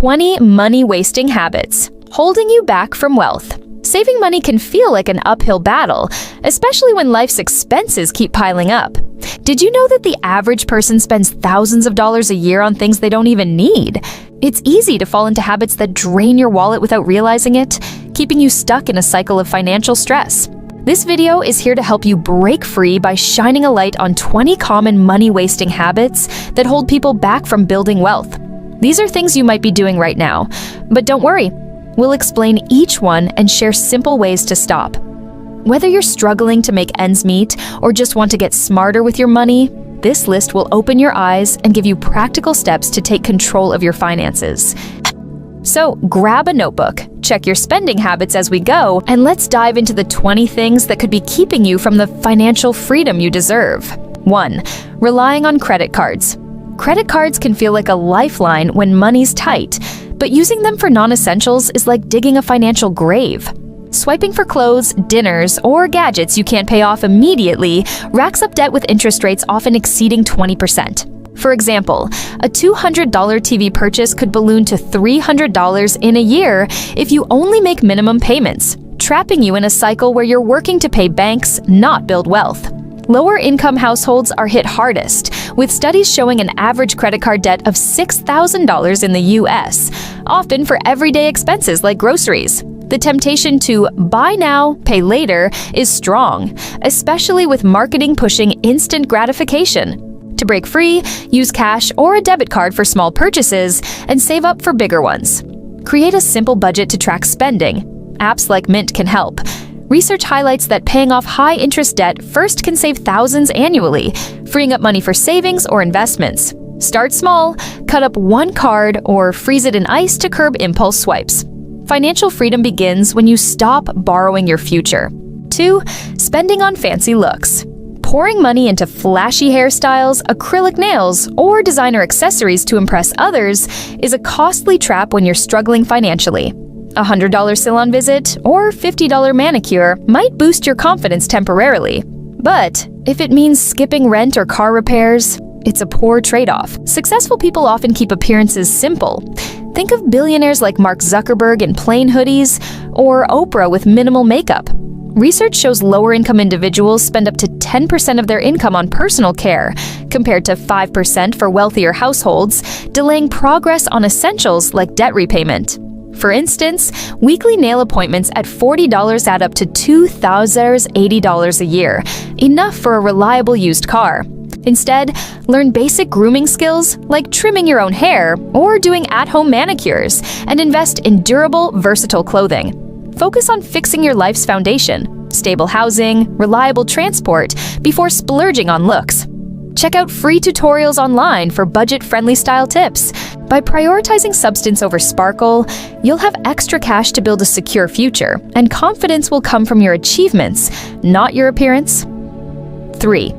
20 money-wasting habits holding you back from wealth. Saving money can feel like an uphill battle, especially when life's expenses keep piling up. Did you know that the average person spends thousands of dollars a year on things they don't even need? It's easy to fall into habits that drain your wallet without realizing it, keeping you stuck in a cycle of financial stress. This video is here to help you break free by shining a light on 20 common money-wasting habits that hold people back from building wealth. These are things you might be doing right now, but don't worry. We'll explain each one and share simple ways to stop. Whether you're struggling to make ends meet or just want to get smarter with your money, this list will open your eyes and give you practical steps to take control of your finances. So grab a notebook, check your spending habits as we go, and let's dive into the 20 things that could be keeping you from the financial freedom you deserve. 1. Relying on credit cards. Credit cards can feel like a lifeline when money's tight, but using them for non-essentials is like digging a financial grave. Swiping for clothes, dinners, or gadgets you can't pay off immediately racks up debt with interest rates often exceeding 20%. For example, a $200 TV purchase could balloon to $300 in a year if you only make minimum payments, trapping you in a cycle where you're working to pay banks, not build wealth. Lower-income households are hit hardest, with studies showing an average credit card debt of $6,000 in the U.S., often for everyday expenses like groceries. The temptation to buy now, pay later is strong, especially with marketing pushing instant gratification. To break free, use cash or a debit card for small purchases and save up for bigger ones. Create a simple budget to track spending. Apps like Mint can help. Research highlights that paying off high-interest debt first can save thousands annually, freeing up money for savings or investments. Start small, cut up one card, or freeze it in ice to curb impulse swipes. Financial freedom begins when you stop borrowing your future. 2. Spending on fancy looks. Pouring money into flashy hairstyles, acrylic nails, or designer accessories to impress others is a costly trap when you're struggling financially. A $100 salon visit or $50 manicure might boost your confidence temporarily. But if it means skipping rent or car repairs, it's a poor trade-off. Successful people often keep appearances simple. Think of billionaires like Mark Zuckerberg in plain hoodies or Oprah with minimal makeup. Research shows lower-income individuals spend up to 10% of their income on personal care, compared to 5% for wealthier households, delaying progress on essentials like debt repayment. For instance, weekly nail appointments at $40 add up to $2,080 a year, enough for a reliable used car. Instead, learn basic grooming skills like trimming your own hair or doing at-home manicures, and invest in durable, versatile clothing. Focus on fixing your life's foundation, stable housing, reliable transport, before splurging on looks. Check out free tutorials online for budget-friendly style tips. By prioritizing substance over sparkle, you'll have extra cash to build a secure future, and confidence will come from your achievements, not your appearance. 3.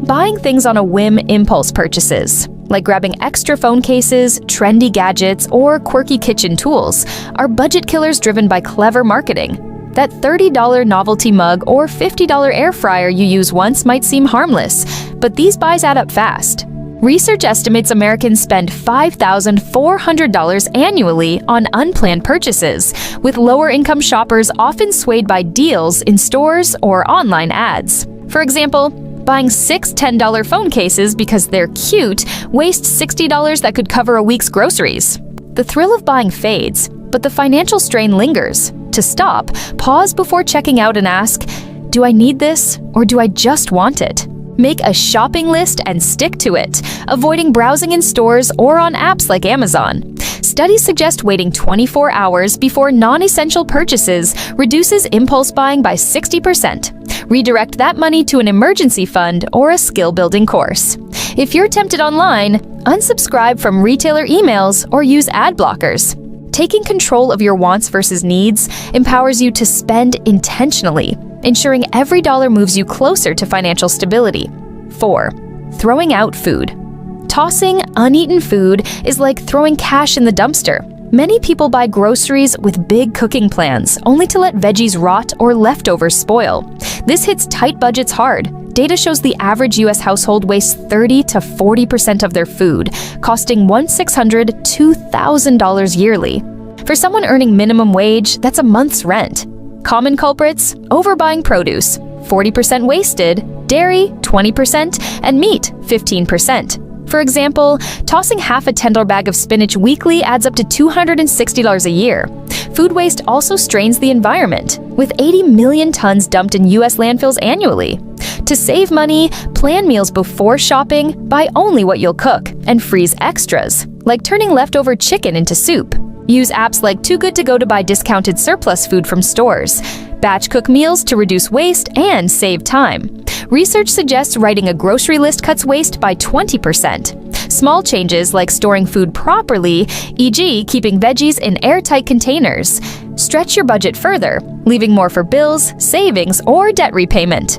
Buying things on a whim impulse purchases, like grabbing extra phone cases, trendy gadgets, or quirky kitchen tools, are budget killers driven by clever marketing. That $30 novelty mug or $50 air fryer you use once might seem harmless, but these buys add up fast. Research estimates Americans spend $5,400 annually on unplanned purchases, with lower-income shoppers often swayed by deals in stores or online ads. For example, buying 6 $10 phone cases because they're cute wastes $60 that could cover a week's groceries. The thrill of buying fades, but the financial strain lingers. To stop, pause before checking out and ask, do I need this or do I just want it? Make a shopping list and stick to it, avoiding browsing in stores or on apps like Amazon. Studies suggest waiting 24 hours before non-essential purchases reduces impulse buying by 60%. Redirect that money to an emergency fund or a skill-building course. If you're tempted online, unsubscribe from retailer emails or use ad blockers. Taking control of your wants versus needs empowers you to spend intentionally, ensuring every dollar moves you closer to financial stability. 4. Throwing out food. Tossing uneaten food is like throwing cash in the dumpster. Many people buy groceries with big cooking plans, only to let veggies rot or leftovers spoil. This hits tight budgets hard, Data shows the average U.S. household wastes 30 to 40% of their food, costing $1,600 to $2,000 yearly. For someone earning minimum wage, that's a month's rent. Common culprits: overbuying produce, 40% wasted, dairy, 20%, and meat, 15%. For example, tossing half a $10 bag of spinach weekly adds up to $260 a year. Food waste also strains the environment, with 80 million tons dumped in U.S. landfills annually. To save money, plan meals before shopping, buy only what you'll cook, and freeze extras, like turning leftover chicken into soup. Use apps like Too Good To Go to buy discounted surplus food from stores. Batch cook meals to reduce waste and save time. Research suggests writing a grocery list cuts waste by 20%. Small changes like storing food properly, e.g., keeping veggies in airtight containers, stretch your budget further, leaving more for bills, savings, or debt repayment.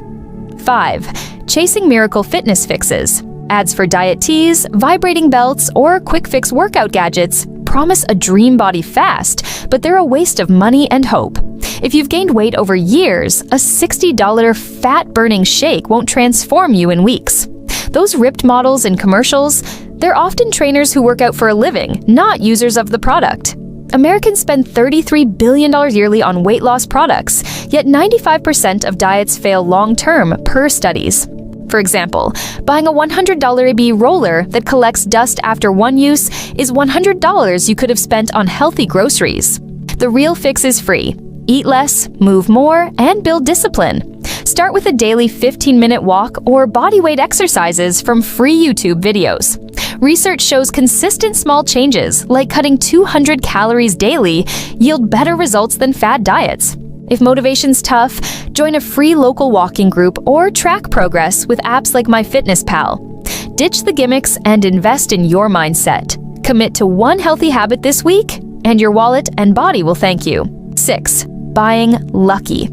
5. Chasing miracle fitness fixes. Ads for diet teas, vibrating belts, or quick-fix workout gadgets promise a dream body fast, but they're a waste of money and hope. If you've gained weight over years, a $60 fat-burning shake won't transform you in weeks. Those ripped models in commercials, they're often trainers who work out for a living, not users of the product. Americans spend $33 billion yearly on weight loss products, yet 95% of diets fail long-term, per studies. For example, buying a $100 AB roller that collects dust after one use is $100 you could have spent on healthy groceries. The real fix is free. Eat less, move more, and build discipline. Start with a daily 15-minute walk or bodyweight exercises from free YouTube videos. Research shows consistent small changes, like cutting 200 calories daily, yield better results than fad diets. If motivation's tough, join a free local walking group or track progress with apps like MyFitnessPal. Ditch the gimmicks and invest in your mindset. Commit to one healthy habit this week, and your wallet and body will thank you. 6. Buying lucky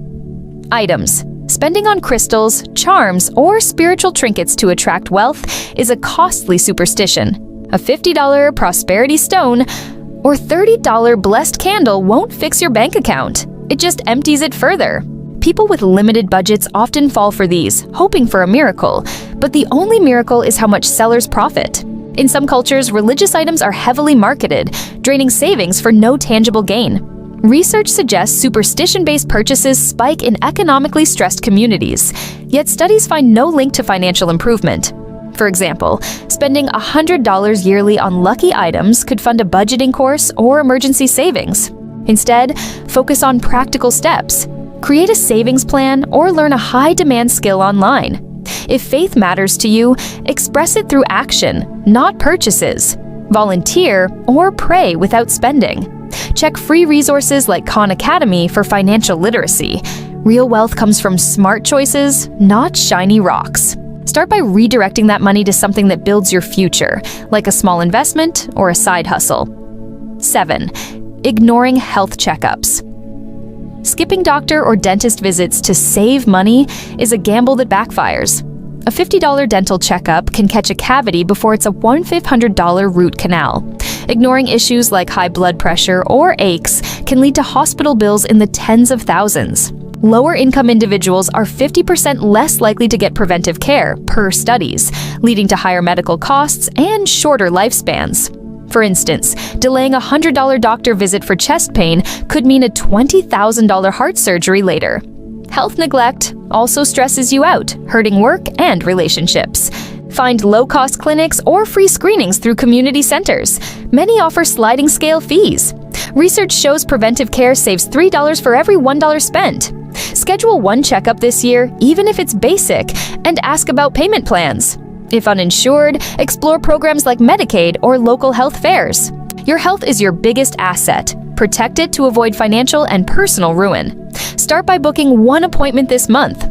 items. Spending on crystals, charms, or spiritual trinkets to attract wealth is a costly superstition. A $50 prosperity stone or $30 blessed candle won't fix your bank account. It just empties it further. People with limited budgets often fall for these, hoping for a miracle, but the only miracle is how much sellers profit. In some cultures, religious items are heavily marketed, draining savings for no tangible gain. Research suggests superstition-based purchases spike in economically stressed communities, yet studies find no link to financial improvement. For example, spending $100 yearly on lucky items could fund a budgeting course or emergency savings. Instead, focus on practical steps. Create a savings plan or learn a high-demand skill online. If faith matters to you, express it through action, not purchases. Volunteer or pray without spending. Check free resources like Khan Academy for financial literacy. Real wealth comes from smart choices, not shiny rocks. Start by redirecting that money to something that builds your future, like a small investment or a side hustle. 7. Ignoring health checkups. Skipping doctor or dentist visits to save money is a gamble that backfires. A $50 dental checkup can catch a cavity before it's a $1,500 root canal. Ignoring issues like high blood pressure or aches can lead to hospital bills in the tens of thousands. Lower-income individuals are 50% less likely to get preventive care, per studies, leading to higher medical costs and shorter lifespans. For instance, delaying a $100 doctor visit for chest pain could mean a $20,000 heart surgery later. Health neglect also stresses you out, hurting work and relationships. Find low-cost clinics or free screenings through community centers. Many offer sliding scale fees. Research shows preventive care saves $3 for every $1 spent. Schedule one checkup this year, even if it's basic, and ask about payment plans. If uninsured, explore programs like Medicaid or local health fairs. Your health is your biggest asset. Protect it to avoid financial and personal ruin. Start by booking one appointment this month.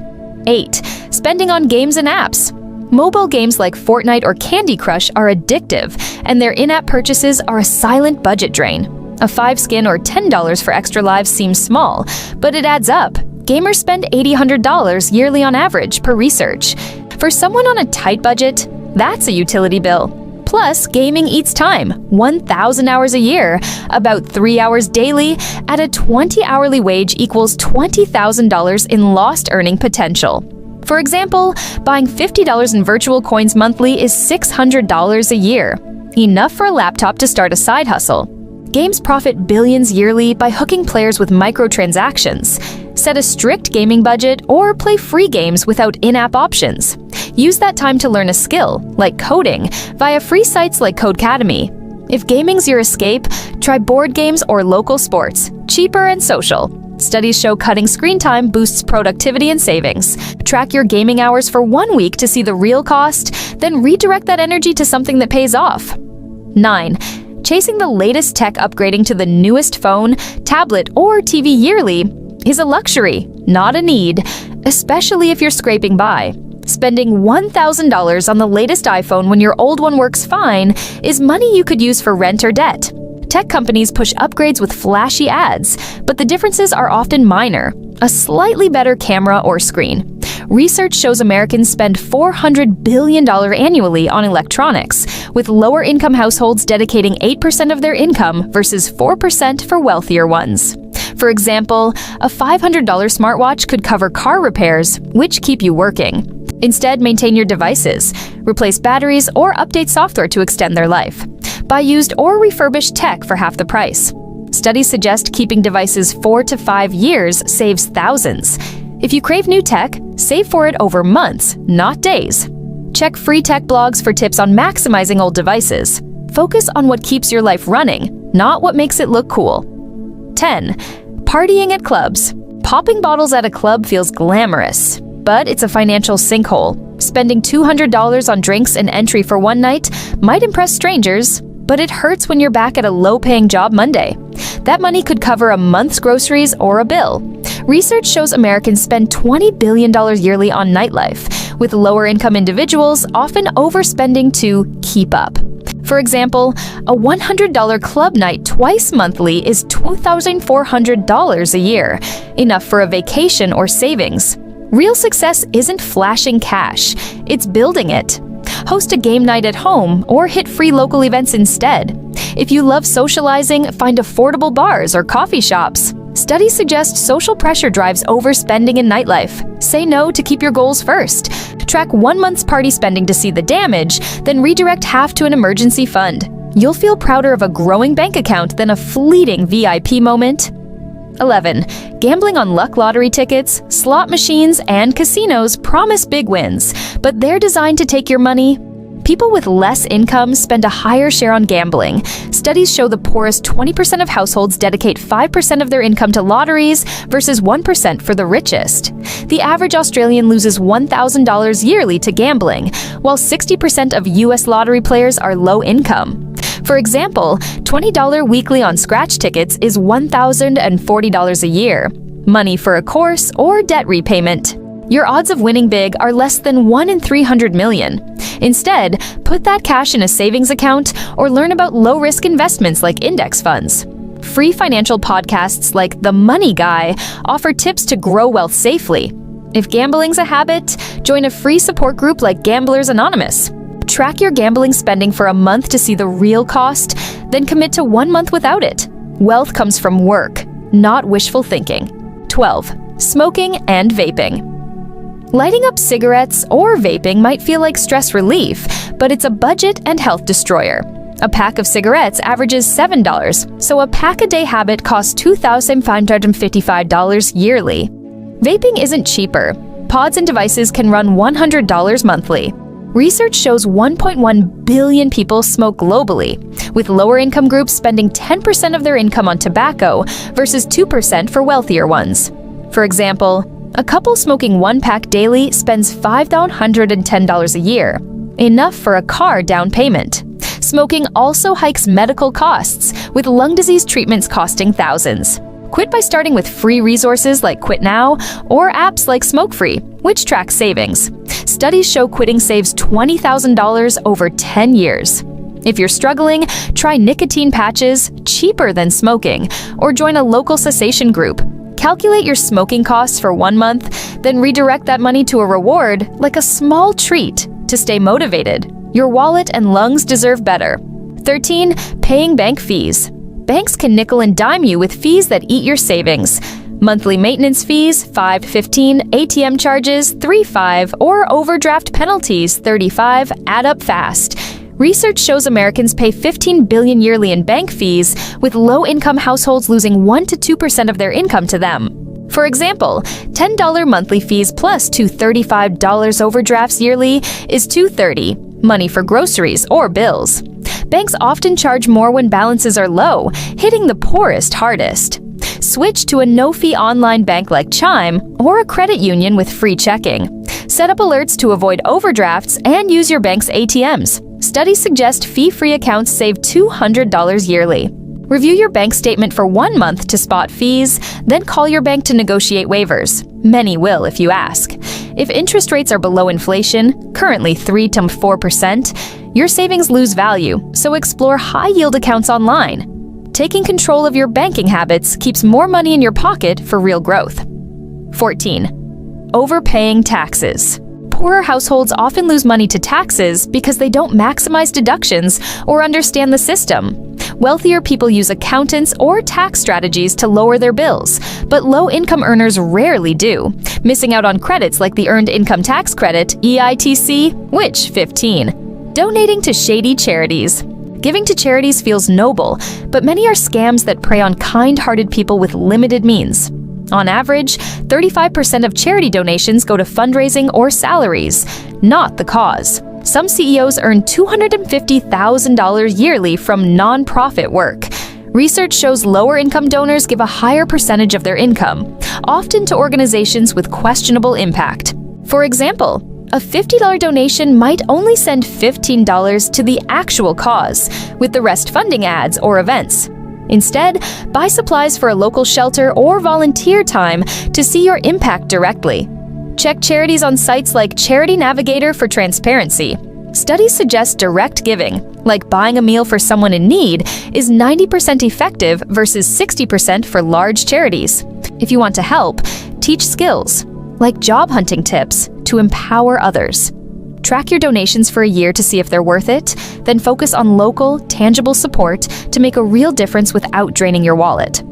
8. Spending on games and apps. Mobile games like Fortnite or Candy Crush are addictive, and their in-app purchases are a silent budget drain. A 5 skin or $10 for extra lives seems small, but it adds up. Gamers spend $800 yearly on average, per research. For someone on a tight budget, that's a utility bill. Plus, gaming eats time, 1,000 hours a year, about 3 hours daily, at a 20 hourly wage equals $20,000 in lost earning potential. For example, buying $50 in virtual coins monthly is $600 a year, enough for a laptop to start a side hustle. Games profit billions yearly by hooking players with microtransactions. Set a strict gaming budget or play free games without in-app options. Use that time to learn a skill, like coding, via free sites like Codecademy. If gaming's your escape, try board games or local sports, cheaper and social. Studies show cutting screen time boosts productivity and savings. Track your gaming hours for 1 week to see the real cost, then redirect that energy to something that pays off. 9. Chasing the latest tech upgrading to the newest phone, tablet, or TV yearly is a luxury, not a need, especially if you're scraping by. Spending $1,000 on the latest iPhone when your old one works fine is money you could use for rent or debt. Tech companies push upgrades with flashy ads, but the differences are often minor: a slightly better camera or screen. Research shows Americans spend $400 billion annually on electronics, with lower-income households dedicating 8% of their income versus 4% for wealthier ones. For example, a $500 smartwatch could cover car repairs, which keep you working. Instead, maintain your devices, replace batteries, or update software to extend their life. Buy used or refurbished tech for half the price. Studies suggest keeping devices 4 to 5 years saves thousands. If you crave new tech, save for it over months, not days. Check free tech blogs for tips on maximizing old devices. Focus on what keeps your life running, not what makes it look cool. 10. Partying at clubs. Popping bottles at a club feels glamorous, but it's a financial sinkhole. Spending $200 on drinks and entry for one night might impress strangers, but it hurts when you're back at a low-paying job Monday. That money could cover a month's groceries or a bill. Research shows Americans spend $20 billion yearly on nightlife, with lower-income individuals often overspending to keep up. For example, a $100 club night twice monthly is $2,400 a year, enough for a vacation or savings. Real success isn't flashing cash, it's building it. Host a game night at home or hit free local events instead. If you love socializing, find affordable bars or coffee shops. Studies suggest social pressure drives overspending in nightlife. Say no to keep your goals first. Track 1 month's party spending to see the damage, then redirect half to an emergency fund. You'll feel prouder of a growing bank account than a fleeting VIP moment. 11. Gambling on luck lottery tickets, slot machines, and casinos promise big wins, but they're designed to take your money. People with less income spend a higher share on gambling. Studies show the poorest 20% of households dedicate 5% of their income to lotteries versus 1% for the richest. The average Australian loses $1,000 yearly to gambling, while 60% of US lottery players are low income. For example, $20 weekly on scratch tickets is $1,040 a year, money for a course or debt repayment. Your odds of winning big are less than 1 in 300 million. Instead, put that cash in a savings account or learn about low-risk investments like index funds. Free financial podcasts like The Money Guy offer tips to grow wealth safely. If gambling's a habit, join a free support group like Gamblers Anonymous. Track your gambling spending for a month to see the real cost, then commit to 1 month without it. Wealth comes from work, not wishful thinking. 12. Smoking and vaping. Lighting up cigarettes or vaping might feel like stress relief, but it's a budget and health destroyer. A pack of cigarettes averages $7, so a pack-a-day habit costs $2,555 yearly. Vaping isn't cheaper. Pods and devices can run $100 monthly. Research shows 1.1 billion people smoke globally, with lower-income groups spending 10% of their income on tobacco versus 2% for wealthier ones. For example, a couple smoking 1 pack daily spends $510 a year, enough for a car down payment. Smoking also hikes medical costs, with lung disease treatments costing thousands. Quit by starting with free resources like Quit Now or apps like Smoke Free, which track savings. Studies show quitting saves $20,000 over 10 years. If you're struggling, try nicotine patches, cheaper than smoking, or join a local cessation group. Calculate your smoking costs for 1 month, then redirect that money to a reward, like a small treat, to stay motivated. Your wallet and lungs deserve better. 13. Paying bank fees. Banks can nickel and dime you with fees that eat your savings. Monthly maintenance fees, $5.15, ATM charges, $3.5, or overdraft penalties, $35, add up fast. Research shows Americans pay $15 billion yearly in bank fees, with low-income households losing 1 to 2% of their income to them. For example, $10 monthly fees plus $235 overdrafts yearly is $230, money for groceries or bills. Banks often charge more when balances are low, hitting the poorest hardest. Switch to a no-fee online bank like Chime or a credit union with free checking. Set up alerts to avoid overdrafts and use your bank's ATMs. Studies suggest fee-free accounts save $200 yearly. Review your bank statement for 1 month to spot fees, then call your bank to negotiate waivers. Many will if you ask. If interest rates are below inflation, currently 3 to 4%, your savings lose value, so explore high-yield accounts online. Taking control of your banking habits keeps more money in your pocket for real growth. 14. Overpaying taxes. Poorer households often lose money to taxes because they don't maximize deductions or understand the system. Wealthier people use accountants or tax strategies to lower their bills, but low-income earners rarely do, missing out on credits like the Earned Income Tax Credit, EITC, which 15. Donating to shady charities. Giving to charities feels noble, but many are scams that prey on kind-hearted people with limited means. On average, 35% of charity donations go to fundraising or salaries, not the cause. Some CEOs earn $250,000 yearly from nonprofit work. Research shows lower-income donors give a higher percentage of their income, often to organizations with questionable impact. For example, a $50 donation might only send $15 to the actual cause, with the rest funding ads or events. Instead, buy supplies for a local shelter or volunteer time to see your impact directly. Check charities on sites like Charity Navigator for transparency. Studies suggest direct giving, like buying a meal for someone in need, is 90% effective versus 60% for large charities. If you want to help, teach skills, like job hunting tips, to empower others. Track your donations for a year to see if they're worth it, then focus on local, tangible support to make a real difference without draining your wallet.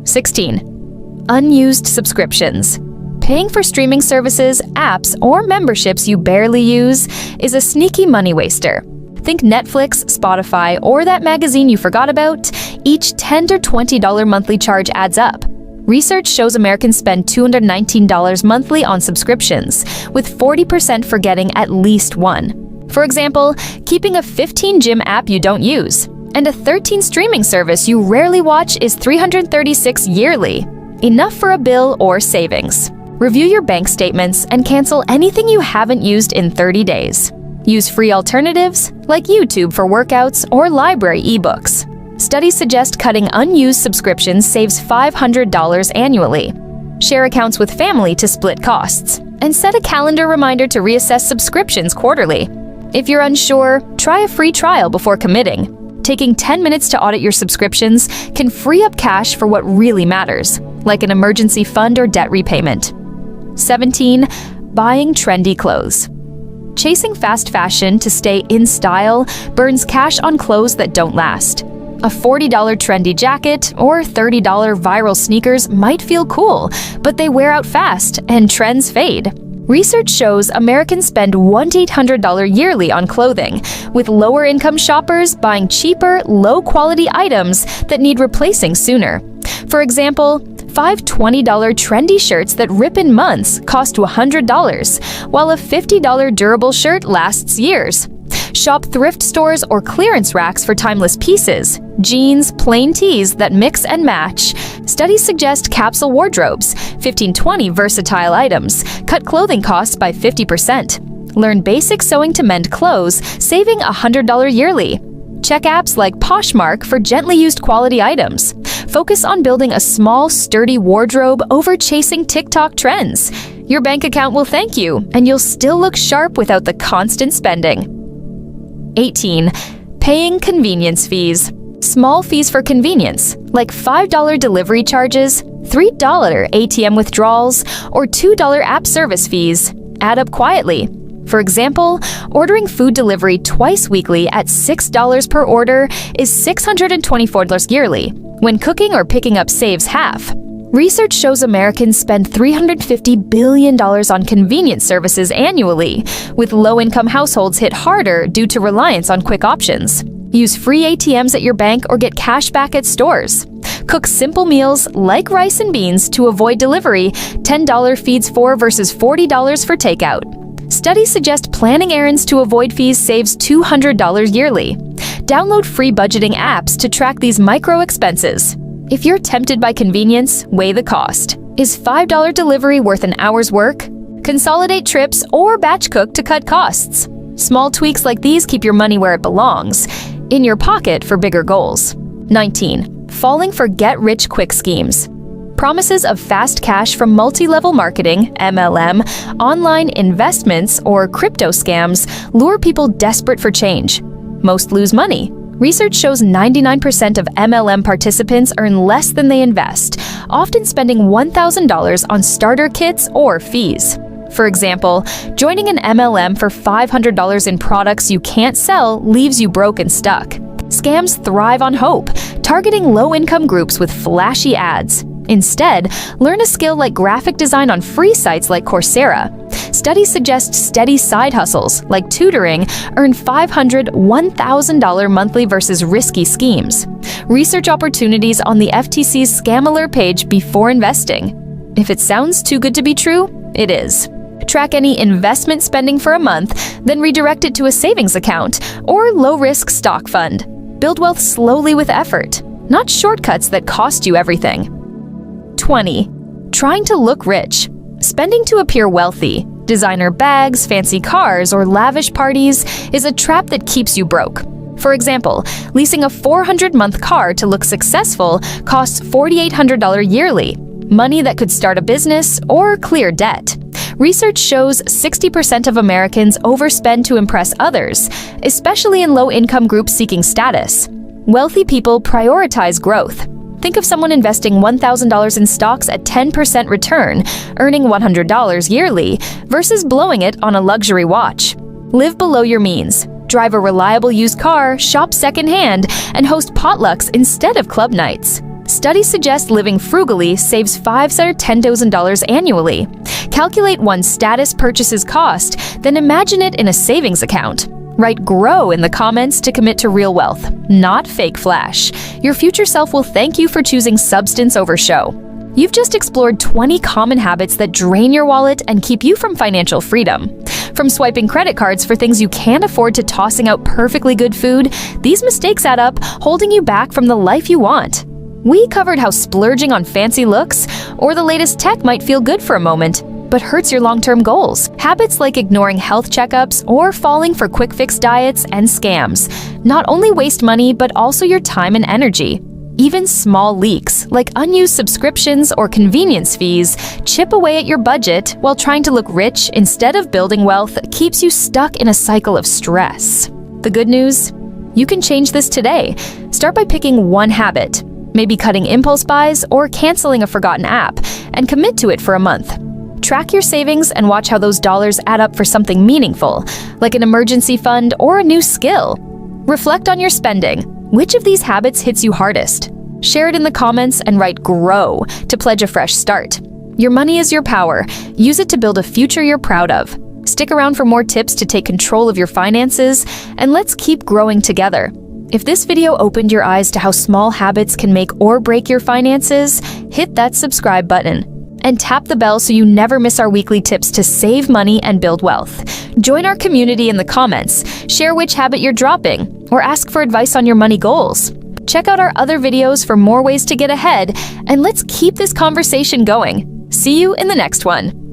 16. Unused subscriptions. Paying for streaming services, apps, or memberships you barely use is a sneaky money waster. Think Netflix, Spotify, or that magazine you forgot about. Each $10 to $20 monthly charge adds up. Research shows Americans spend $219 monthly on subscriptions, with 40% forgetting at least one. For example, keeping a 15 gym app you don't use, and a 13 streaming service you rarely watch is $336 yearly. Enough for a bill or savings. Review your bank statements and cancel anything you haven't used in 30 days. Use free alternatives, like YouTube for workouts or library ebooks. Studies suggest cutting unused subscriptions saves $500 annually. Share accounts with family to split costs, and set a calendar reminder to reassess subscriptions quarterly. If you're unsure, try a free trial before committing. Taking 10 minutes to audit your subscriptions can free up cash for what really matters, like an emergency fund or debt repayment. 17. Buying trendy clothes. Chasing fast fashion to stay in style burns cash on clothes that don't last. A $40 trendy jacket or $30 viral sneakers might feel cool, but they wear out fast and trends fade. Research shows Americans spend $100 to $800 yearly on clothing, with lower-income shoppers buying cheaper, low-quality items that need replacing sooner. For example, 5 $20 trendy shirts that rip in months cost $100, while a $50 durable shirt lasts years. Shop thrift stores or clearance racks for timeless pieces, jeans, plain tees that mix and match. Studies suggest capsule wardrobes, 15-20 versatile items, cut clothing costs by 50%. Learn basic sewing to mend clothes, saving $100 yearly. Check apps like Poshmark for gently used quality items. Focus on building a small, sturdy wardrobe over chasing TikTok trends. Your bank account will thank you, and you'll still look sharp without the constant spending. 18. Paying convenience fees. Small fees for convenience, like $5 delivery charges, $3 ATM withdrawals, or $2 app service fees, add up quietly. For example, ordering food delivery twice weekly at $6 per order is $624 yearly, when cooking or picking up saves half. Research shows Americans spend $350 billion on convenience services annually, with low-income households hit harder due to reliance on quick options. Use free ATMs at your bank or get cash back at stores. Cook simple meals like rice and beans to avoid delivery. $10 feeds $4 versus $40 for takeout. Studies suggest planning errands to avoid fees saves $200 yearly. Download free budgeting apps to track these micro expenses. If you're tempted by convenience, weigh the cost. Is $5 delivery worth an hour's work? Consolidate trips or batch cook to cut costs. Small tweaks like these keep your money where it belongs, in your pocket for bigger goals. 19. Falling for get-rich-quick schemes. Promises of fast cash from multi-level marketing, MLM, online investments, or crypto scams lure people desperate for change. Most lose money. Research shows 99% of MLM participants earn less than they invest, often spending $1,000 on starter kits or fees. For example, joining an MLM for $500 in products you can't sell leaves you broke and stuck. Scams thrive on hope, targeting low-income groups with flashy ads. Instead, learn a skill like graphic design on free sites like Coursera. Studies suggest steady side hustles, like tutoring, earn $500, $1,000 monthly versus risky schemes. Research opportunities on the FTC's Scam Alert page before investing. If it sounds too good to be true, it is. Track any investment spending for a month, then redirect it to a savings account or low-risk stock fund. Build wealth slowly with effort, not shortcuts that cost you everything. 20. Trying to look rich. Spending to appear wealthy. Designer bags, fancy cars, or lavish parties is a trap that keeps you broke. For example, leasing a $400-month car to look successful costs $4,800 yearly, money that could start a business or clear debt. Research shows 60% of Americans overspend to impress others, especially in low-income groups seeking status. Wealthy people prioritize growth. Think of someone investing $1,000 in stocks at 10% return, earning $100 yearly, versus blowing it on a luxury watch. Live below your means. Drive a reliable used car, shop secondhand, and host potlucks instead of club nights. Studies suggest living frugally saves $5 or $10,000 annually. Calculate one's status purchase's cost, then imagine it in a savings account. Write GROW in the comments to commit to real wealth, not fake flash. Your future self will thank you for choosing substance over show. You've just explored 20 common habits that drain your wallet and keep you from financial freedom. From swiping credit cards for things you can't afford to tossing out perfectly good food, these mistakes add up, holding you back from the life you want. We covered how splurging on fancy looks or the latest tech might feel good for a moment, but hurts your long-term goals. Habits like ignoring health checkups or falling for quick-fix diets and scams not only waste money, but also your time and energy. Even small leaks, like unused subscriptions or convenience fees, chip away at your budget while trying to look rich instead of building wealth keeps you stuck in a cycle of stress. The good news? You can change this today. Start by picking one habit, maybe cutting impulse buys or canceling a forgotten app, and commit to it for a month. Track your savings and watch how those dollars add up for something meaningful, like an emergency fund or a new skill. Reflect on your spending. Which of these habits hits you hardest? Share it in the comments and write GROW to pledge a fresh start. Your money is your power. Use it to build a future you're proud of. Stick around for more tips to take control of your finances, and let's keep growing together. If this video opened your eyes to how small habits can make or break your finances, hit that subscribe button. And tap the bell so you never miss our weekly tips to save money and build wealth. Join our community in the comments, share which habit you're dropping, or ask for advice on your money goals. Check out our other videos for more ways to get ahead, and let's keep this conversation going. See you in the next one.